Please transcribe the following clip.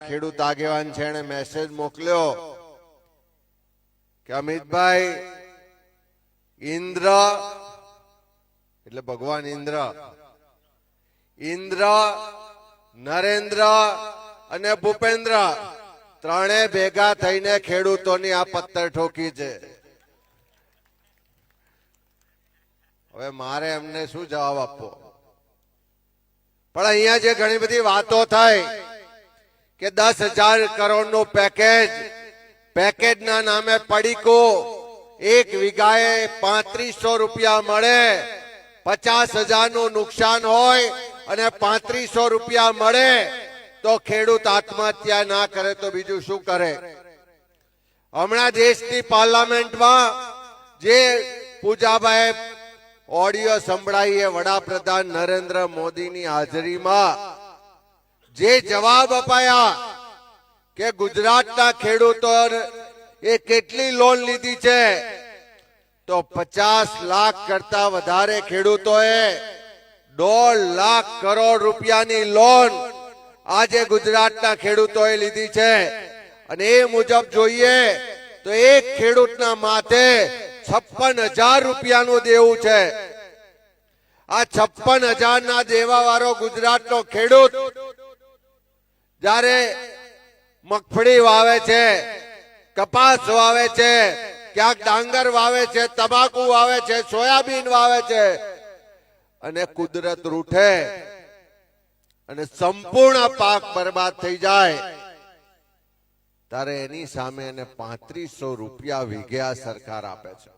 ખેડૂત આગેવાન છે એને મેસેજ મોકલ્યો કે અમિતભાઈ ઇન્દ્ર એટલે ભગવાન ઇન્દ્ર નરેન્દ્ર અને ભૂપેન્દ્ર ત્રણે ભેગા થઈને ખેડૂતોની આ પત્તર ઠોકી છે. હવે મારે એમને શું જવાબ આપવો? પણ અહીંયા જે ઘણી બધી વાતો થઈ કે 10,000 કરોડનું પેકેજ ના નામે પડીકો, 1 વીઘાએ 3500 રૂપિયા મળે, 50,000 નું નુકસાન હોય અને 3500 રૂપિયા મળે તો ખેડૂત આત્મહત્યા ના કરે તો બીજું શું કરે? હમણાં દેશની પાર્લામેન્ટમાં જે પૂજાભાઈ ઓડિયો સંભળાઈએ વડાપ્રધાન નરેન્દ્ર મોદીની હાજરીમાં જે જવાબ અપાયા કે ગુજરાતના ખેડૂતો એ કેટલી લોન લીધી છે તો 50 લાખ કરતા વધારે ખેડૂતોએ 1.5 લાખ કરોડ રૂપિયાની લોન આજે ગુજરાતના ખેડૂતોએ લીધી છે. અને એ મુજબ જોઈએ તો એક ખેડૂતના માથે 56,000 રૂપિયાનું દેવું છે. આ 56,000 ના દેવા વાળો ગુજરાતનો ખેડૂત જ્યારે મગફળી વાવે છે, કપાસ વાવે છે, ક્યાંક ડાંગર વાવે છે, તમાકુ વાવે છે, સોયાબીન વાવે છે અને કુદરત રૂઠે અને સંપૂર્ણ પાક બરબાદ થઈ જાય ત્યારે એની સામે એને 3500 રૂપિયા વીઘે સરકાર આપે છે.